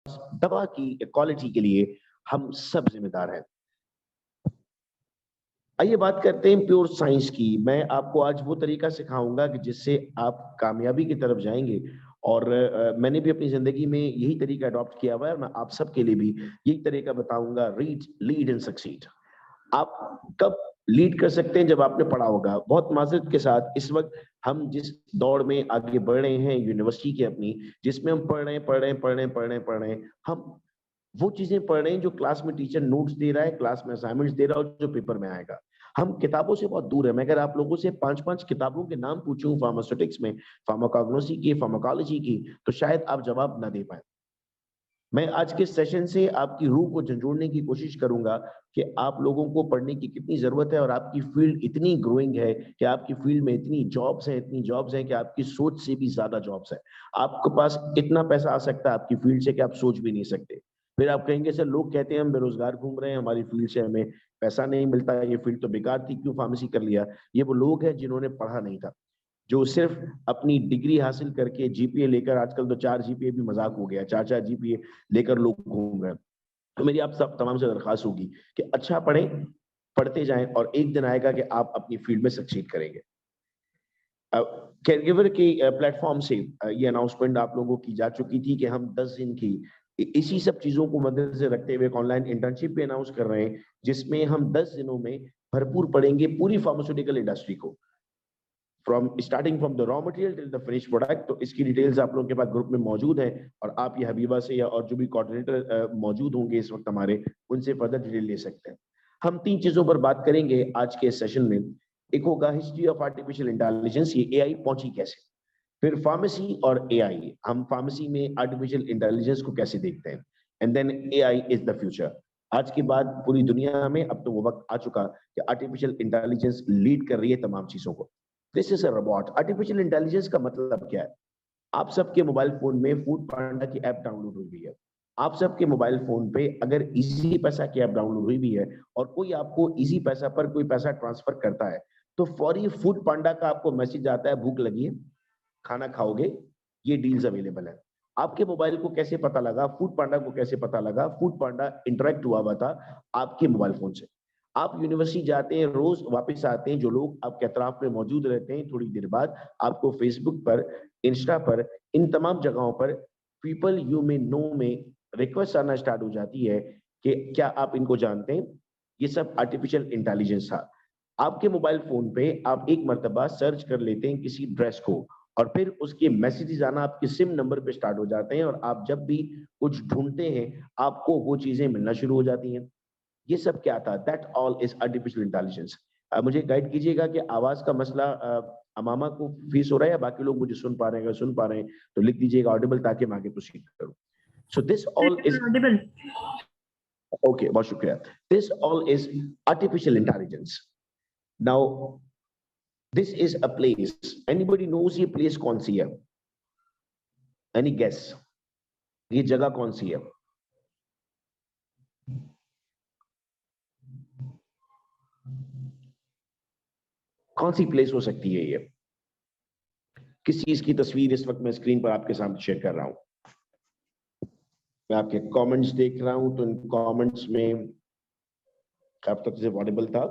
दवा की क्वालिटी के लिए हम सब जिम्मेदार हैं। आइए बात करते हैं प्योर साइंस की। मैं आपको आज वो तरीका सिखाऊंगा कि जिससे आप कामयाबी की तरफ जाएंगे। और मैंने भी अपनी जिंदगी में यही तरीका अडॉप्ट किया हुआ है। मैं आप सबके लिए भी यही तरीका बताऊंगा, रीड लीड एंड सक्सीड। आप कब लीड कर सकते हैं? जब आपने पढ़ा होगा। बहुत माजरत के साथ इस वक्त हम जिस दौड़ में आगे बढ़ रहे हैं यूनिवर्सिटी की अपनी, जिसमें हम पढ़ रहे हैं, हम वो चीजें पढ़ रहे हैं जो क्लास में टीचर नोट्स दे रहा है, क्लास में असाइनमेंट्स दे रहा है और जो पेपर में आएगा। हम किताबों से बहुत दूर है। मैं अगर आप लोगों से 5-5 किताबों के नाम पूछूं फार्मास्यूटिक्स में, फार्माकोग्नोसी की, फार्माकोलॉजी की, तो शायद आप जवाब ना दे पाए। मैं आज के सेशन से आपकी रूह को झंझोड़ने की कोशिश करूंगा कि आप लोगों को पढ़ने की कितनी जरूरत है और आपकी फील्ड इतनी ग्रोइंग है कि आपकी फील्ड में इतनी जॉब्स हैं कि आपकी सोच से भी ज्यादा जॉब्स हैं। आपके पास इतना पैसा आ सकता है आपकी फील्ड से कि आप सोच भी नहीं सकते। फिर आप कहेंगे सर, लोग कहते हैं हम बेरोजगार घूम रहे हैं, हमारी फील्ड से हमें पैसा नहीं मिलता, ये फील्ड तो बेकार थी, क्यों फार्मेसी कर लिया? ये वो लोग हैं जिन्होंने पढ़ा नहीं था, जो सिर्फ अपनी डिग्री हासिल करके जीपीए लेकर, आजकल तो 4 जीपीए भी मजाक हो गया, 4-4 जीपीए लेकर लोग घूम रहे हैं। तो मेरी आप सब तमाम से दरखास्त होगी कि अच्छा पढ़ें, पढ़ते जाएं और एक दिन आएगा कि आप अपनी फील्ड में सक्सीड करेंगे। केयरगिवर के प्लेटफॉर्म से ये अनाउंसमेंट आप लोगों की जा चुकी थी कि हम 10 दिन की इसी सब चीजों को मद्देनजर रखते हुए एक ऑनलाइन इंटर्नशिप भी अनाउंस कर रहे हैं, जिसमें हम 10 दिनों में भरपूर पढ़ेंगे पूरी फार्मास्यूटिकल इंडस्ट्री को, starting from the raw material till the finish product. तो इसकी डिटेल्स आप लोगों के पास ग्रुप में मौजूद है और आप ये हबीबा से या और जो भी कोऑर्डिनेटर मौजूद होंगे इस वक्त हमारे, उनसे फर्दर डिटेल ले सकते हैं। हम 3 चीजों पर बात करेंगे आज के सेशन में। एक होगा हिस्ट्री ऑफ आर्टिफिशियल इंटेलिजेंस, ये एआई पहुंची कैसे। फिर फार्मेसी और एआई, हम फार्मेसी में आर्टिफिशियल इंटेलिजेंस को कैसे देखते हैं। And then AI is the future. आज के बाद पूरी दुनिया में अब तो वो वक्त आ चुका कि आर्टिफिशियल इंटेलिजेंस लीड कर रही है तमाम चीजों को। This is a robot. Artificial intelligence का मतलब क्या है? आप सबके मोबाइल फोन में फूड पांडा की ऐप डाउनलोड हुई है। आप सबके मोबाइल फोन पे अगर इजी पैसा की ऐप डाउनलोड हुई भी है और कोई आपको इजी पैसा पर कोई पैसा ट्रांसफर करता है, तो फौरी फूड पांडा का आपको मैसेज आता है, भूख लगी है, खाना खाओगे, ये डील्स अवेलेबल है। आपके मोबाइल को कैसे पता लगा? फूड पांडा को कैसे पता लगा? फूड पांडा इंटरेक्ट हुआ था आपके मोबाइल फोन से। आप यूनिवर्सिटी जाते हैं, रोज वापस आते हैं, जो लोग आपके अतराफ में मौजूद रहते हैं, थोड़ी देर बाद आपको फेसबुक पर, इंस्टा पर, इन तमाम जगहों पर पीपल यू में नो में रिक्वेस्ट आना स्टार्ट हो जाती है कि क्या आप इनको जानते हैं। ये सब आर्टिफिशियल इंटेलिजेंस था। आपके मोबाइल फोन पे आप एक मर्तबा सर्च कर लेते हैं किसी ड्रेस को और फिर उसके मैसेजेस आना आपके सिम नंबर पे स्टार्ट हो जाते हैं और आप जब भी कुछ ढूंढते हैं आपको वो चीजें मिलना शुरू हो जाती हैं। ये सब क्या था? That all is artificial intelligence. मुझे गाइड कीजिएगा कि आवाज का मसला अमामा को फेस हो रहा है या बाकी लोग मुझे सुन पा रहे हैं? अगर सुन पा रहे हैं तो लिख दीजिएगा ऑडिबल, ताकि मैं आगे प्रोसीड करूं। So this all is audible. Okay, बहुत शुक्रिया। This all is artificial intelligence. Now this is a place, anybody knows ये प्लेस कौन सी है? Any guess? ये जगह कौन सी है? कौन सी प्लेस हो सकती है ये? किस चीज की तस्वीर इस वक्त मैं स्क्रीन पर आपके सामने शेयर कर रहा हूं? मैं आपके कमेंट्स देख रहा हूं, तो इन कमेंट्स में अब तक से ऑडिबल था।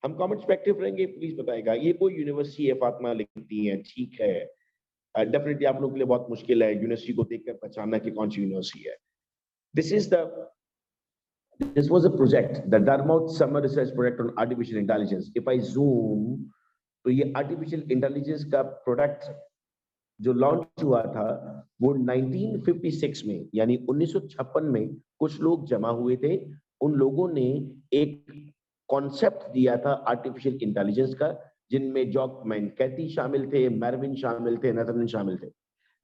हम कमेंट्स पे एक्टिव रहेंगे, प्लीज बताएगा। ये कोई यूनिवर्सिटी है, फातिमा लिखती है, ठीक है। डेफिनेटली आप लोगों के लिए बहुत मुश्किल है यूनिवर्सिटी को देखकर पहचानना कि कौन सी यूनिवर्सिटी है। This is the This was a project, the Dartmouth Summer Research Project on Artificial Intelligence. If I zoom, तो ये आर्टिफिशियल इंटेलिजेंस का प्रोडक्ट जो लॉन्च हुआ था वो 1956 में, यानी 1956 में कुछ लोग जमा हुए थे। उन लोगों ने एक कॉन्सेप्ट दिया था आर्टिफिशियल इंटेलिजेंस का, जिनमें जॉकमैन कैथी शामिल थे, मैरविन शामिल थे, नेथरलिन शामिल थे।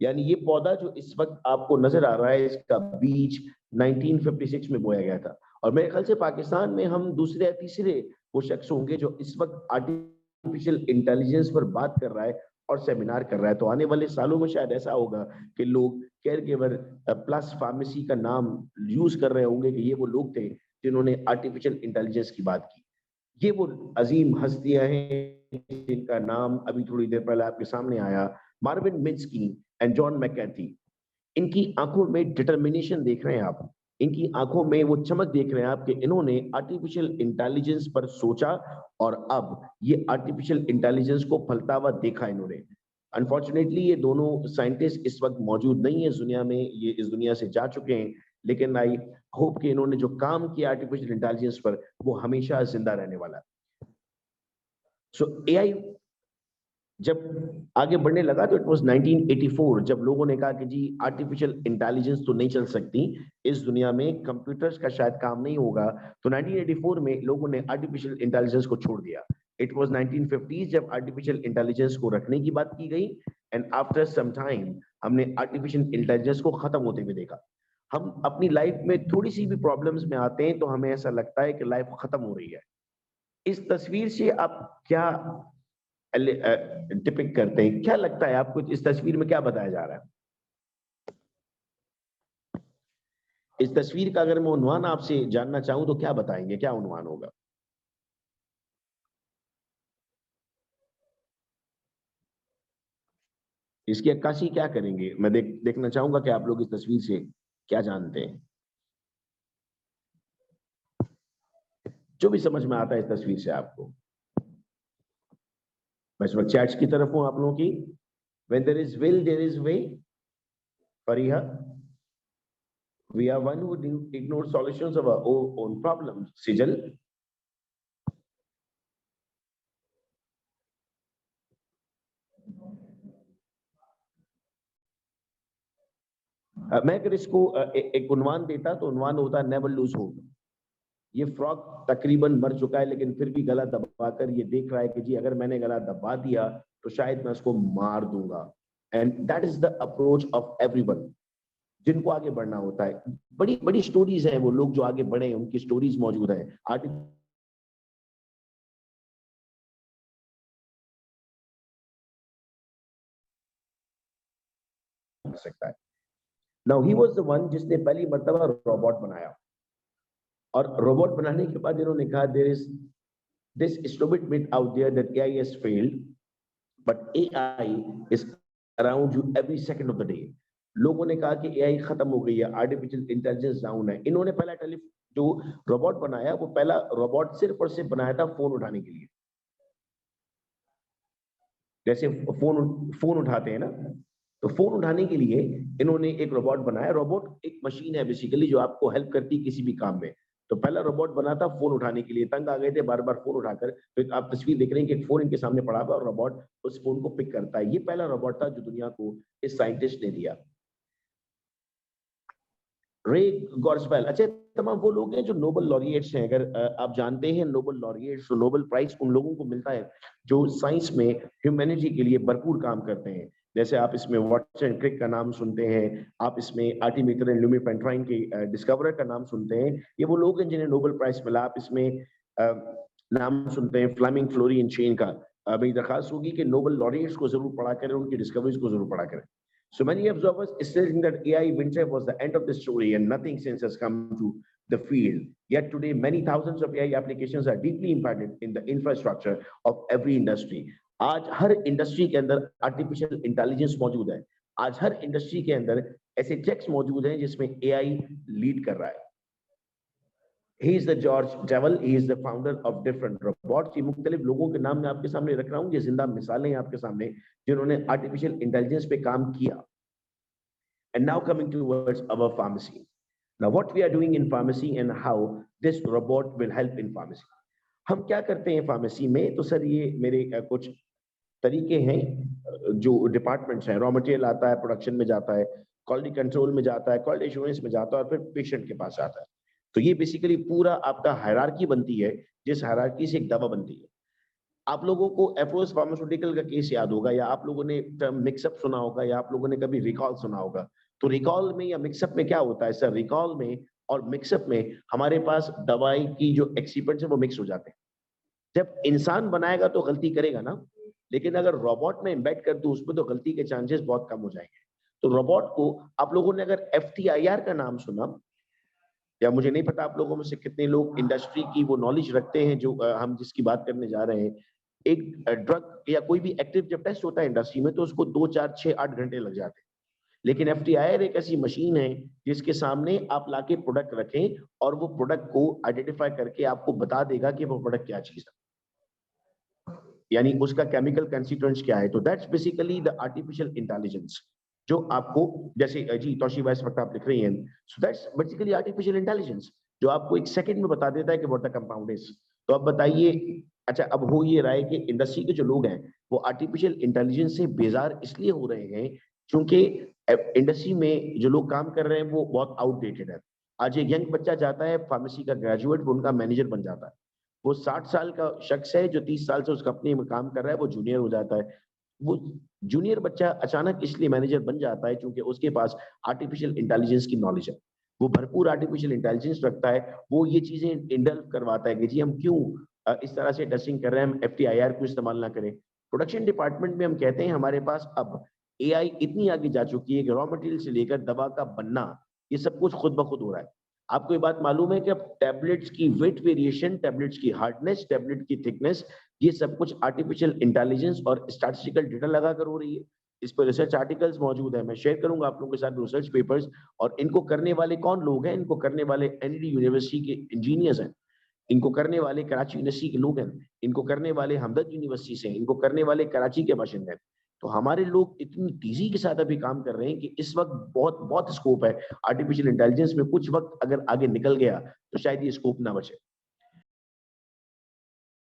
यानी ये पौधा जो इस वक्त आपको नजर आ रहा है, इसका बीज 1956 में बोया गया था। और मेरे ख्याल से पाकिस्तान में हम दूसरे या तीसरे वो शख्स होंगे जो इस वक्त आर्टिफिशियल इंटेलिजेंस पर बात कर रहा है और सेमिनार कर रहा है। तो आने वाले सालों में शायद ऐसा होगा कि लोग केयर गिवर प्लस फार्मेसी का नाम यूज कर रहे होंगे कि ये वो लोग थे जिन्होंने आर्टिफिशियल इंटेलिजेंस की बात की। ये वो अजीम हस्तियां हैं जिनका नाम अभी थोड़ी देर पहले आपके सामने आया, मार्विन मिन्स्की एंड जॉन मैकेर्थी। इनकी आंखों में डिटर्मिनेशन देख रहे हैं आप, इनकी आंखों में वो चमक देख रहे हैं आप कि इन्होंने आर्टिफिशियल इंटेलिजेंस पर सोचा और अब ये आर्टिफिशियल इंटेलिजेंस को फलता हुआ देखा इन्होंने। अनफॉर्चुनेटली ये दोनों साइंटिस्ट इस वक्त मौजूद नहीं है इस दुनिया में, ये इस दुनिया से जा चुके हैं, लेकिन आई होप कि इन्होंने जो काम किया आर्टिफिशियल इंटेलिजेंस पर वो हमेशा जिंदा रहने वाला है। सो एआई जब आगे बढ़ने लगा तो इट वाज 1984 जब लोगों ने कहा कि जी आर्टिफिशियल इंटेलिजेंस तो नहीं चल सकती इस दुनिया में, कंप्यूटर्स का शायद काम नहीं होगा, तो 1984 में लोगों ने आर्टिफिशियल इंटेलिजेंस को छोड़ दिया। इट वाज 1950 जब आर्टिफिशियल इंटेलिजेंस को रखने की बात की गई, एंड आफ्टर सम टाइम हमने आर्टिफिशियल इंटेलिजेंस को खत्म होते हुए देखा। हम अपनी लाइफ में थोड़ी सी भी प्रॉब्लम्स में आते हैं तो हमें ऐसा लगता है कि लाइफ खत्म हो रही है। इस तस्वीर से आप क्या डिपिक्ट करते हैं, क्या लगता है आपको इस तस्वीर में क्या बताया जा रहा है? इस तस्वीर का अगर मैं उन्वान आपसे जानना चाहूं तो क्या बताएंगे, क्या उन्वान होगा? इसकी अक्कासी क्या करेंगे? मैं देखना चाहूंगा कि आप लोग इस तस्वीर से क्या जानते हैं, जो भी समझ में आता है इस तस्वीर से आपको। मैं इस वक्त चैट्स की तरफ हूं आप लोगों की। When there is will, there is way. Fariha, we are one who ignore solutions of our own problems. Sijal, मैं अगर इसको एक उन्वान देता तो उन्वान होता नेवर लूज होप। ये फ्रॉग तकरीबन मर चुका है लेकिन फिर भी गला दबाकर ये देख रहा है कि जी अगर मैंने गला दबा दिया तो शायद मैं उसको मार दूंगा। And that is the approach of everyone जिनको आगे बढ़ना होता है। बड़ी बड़ी स्टोरीज हैं, वो लोग जो आगे बढ़े उनकी स्टोरीज मौजूद है आर्टिकल सकता है। Now he was the one जिसने पहली मर्तबा रोबोट बनाया, और रोबोट बनाने के बाद इन्होंने कहा there is this stupid myth out there that AI has failed, but AI is around you every second of the day. लोगों ने कहा कि एआई खत्म हो गई है, आर्टिफिशियल इंटेलिजेंस डाउन है। इन्होंने पहला जो रोबोट बनाया वो पहला रोबोट सिर्फ और सिर्फ बनाया था फोन उठाने के लिए। जैसे फोन फोन उठाते हैं ना, तो फोन उठाने के लिए इन्होंने एक रोबोट बनाया। रोबोट एक मशीन है बेसिकली जो आपको हेल्प करती है किसी भी काम में। तो पहला रोबोट बना था फोन उठाने के लिए, तंग आ गए थे बार बार फोन उठाकर। तो आप तस्वीर देख रहे हैं कि एक फोन इनके सामने पड़ा हुआ और रोबोट उस फोन को पिक करता है। ये पहला रोबोट था जो दुनिया को इस साइंटिस्ट ने दिया, रे गॉर्सवेल। अच्छा, तमाम वो लोग हैं जो नोबेल लॉरिएट्स हैं। अगर आप जानते हैं नोबेल लॉरिएट्स, तो नोबेल प्राइज उन लोगों को मिलता है जो साइंस में ह्यूमैनिटी के लिए भरपूर काम करते हैं। जैसे आप इसमें वाटसन क्रिक का नाम सुनते हैं, आप इसमें आर्टिमीटर एंड लुमी पेंट्राइन के डिस्कवरर का नाम सुनते हैं। ये वो लोग हैं जिन्हें नोबेल प्राइज मिला। आप इसमें नाम सुनते हैं फ्लेमिंग फ्लोरियन चेन का। मेरी दरखास्त होगी कि नोबेल लॉरिएट्स को जरूर पढ़ा करें, उनकी डिस्कवरीज को जरूर पढ़ा करें। So many observers still think that AI winter was the end of the story and nothing since has come to the field. Yet today, many thousands of AI applications are deeply embedded in the infrastructure of every industry. आज हर industry के अंदर artificial intelligence मौजूद है। आज हर industry के अंदर ऐसे takes मौजूद हैं जिसमें एआई लीड कर रहा है। He is the George Devil. He is the founder of different robots. ये मुख्तलिफ लोगों के नाम मैं आपके सामने रख रहा हूँ, ये जिंदा मिसालें हैं आपके सामने जिन्होंने आर्टिफिशियल इंटेलिजेंस पे काम किया। And now coming towards our pharmacy. Now what we are doing in pharmacy and how this robot will help in pharmacy. हम क्या करते हैं फार्मेसी में? तो सर ये मेरे कुछ तरीके हैं। जो डिपार्टमेंट्स हैं, रॉ मटेरियल आता है, प्रोडक्शन में जाता है, क्वालिटी कंट्रोल में जाता है, क्वालिटी एश्योरेंस में जाता है और फिर पेशेंट के पास आता है। तो ये बेसिकली पूरा आपका हायरार्की बनती है, जिस हायरार्की से एक दवा बनती है। आप लोगों को एफोस फार्मास्यूटिकल का केस याद होगा, या आप लोगों ने टर्म मिक्सअप सुना होगा, या आप लोगों ने कभी रिकॉल सुना होगा। तो रिकॉल में या मिक्सअप में क्या होता है सर? रिकॉल में और मिक्सअप में हमारे पास दवाई की जो एक्सिपेंट्स है वो मिक्स हो जाते हैं। जब इंसान बनाएगा तो गलती करेगा ना, लेकिन अगर रोबोट में एम्बेड कर दूं उसमें तो गलती के चांसेस बहुत कम हो जाएंगे। तो रोबोट को आप लोगों ने अगर एफटीआईआर का नाम सुना, या मुझे नहीं पता आप लोगों में से कितने लोग इंडस्ट्री की वो नॉलेज रखते हैं जो हम जिसकी बात करने जा रहे हैं। एक ड्रग या कोई भी एक्टिव जब टेस्ट होता है इंडस्ट्री में तो उसको 2, 4, 6, 8 घंटे लग जाते हैं। लेकिन एफटीआईआर एक ऐसी मशीन है जिसके सामने आप लाके प्रोडक्ट रखें और वो प्रोडक्ट को आइडेंटिफाई करके आपको बता देगा कि वो प्रोडक्ट क्या चीज है, यानी उसका केमिकल कंस्टिट्यूएंट्स क्या है। तो that's basically the artificial intelligence जो आपको, जैसे जी तोशिबा इस वक्त आप लिख रही हैं, so that's basically artificial intelligence जो आपको एक सेकंड में बता देता है कि व्हाट द कंपाउंड इज। तो अब बताइए, अच्छा अब हो ये रहा है कि इंडस्ट्री के जो लोग हैं वो आर्टिफिशियल इंटेलिजेंस से बेजार इसलिए हो रहे हैं क्योंकि इंडस्ट्री में जो लोग काम कर रहे हैं वो बहुत आउटडेटेड है। आज एक यंग बच्चा जाता है फार्मेसी का ग्रेजुएट, वो उनका मैनेजर बन जाता है। वो 60 साल का शख्स है जो 30 साल से उस कंपनी में काम कर रहा है, वो जूनियर हो जाता है। वो जूनियर बच्चा अचानक इसलिए मैनेजर बन जाता है क्योंकि उसके पास आर्टिफिशियल इंटेलिजेंस की नॉलेज है। वो भरपूर आर्टिफिशियल इंटेलिजेंस रखता है, वो ये चीजें इंडल्व करवाता है कि जी हम क्यों इस तरह से टेस्टिंग कर रहे हैं, हम एफटीआईआर क्यों इस्तेमाल ना करें। प्रोडक्शन डिपार्टमेंट में हम कहते हैं हमारे पास अब एआई इतनी आगे जा चुकी है कि रॉ मटेरियल से लेकर दवा का बनना ये सब कुछ खुद ब खुद हो रहा है। आपको ये बात मालूम है कि अब टैबलेट्स की वेट वेरिएशन, टैबलेट्स की हार्डनेस, टैबलेट की थिकनेस, ये सब कुछ आर्टिफिशियल इंटेलिजेंस और स्टैटिस्टिकल डेटा लगाकर हो रही है। इस पर रिसर्च आर्टिकल्स मौजूद है, मैं शेयर करूंगा आप लोगों के साथ रिसर्च पेपर्स। और इनको करने वाले कौन लोग हैं? इनको करने वाले एनईडी यूनिवर्सिटी के इंजीनियर्स हैं, इनको करने वाले कराची यूनिवर्सिटी के लोग हैं, इनको करने वाले हमदर्द यूनिवर्सिटी से, इनको करने वाले कराची के बाशिंदे हैं। तो हमारे लोग इतनी तेजी के साथ अभी काम कर रहे हैं कि इस वक्त बहुत बहुत स्कोप है आर्टिफिशियल इंटेलिजेंस में। कुछ वक्त अगर आगे निकल गया तो शायद ये स्कोप ना बचे।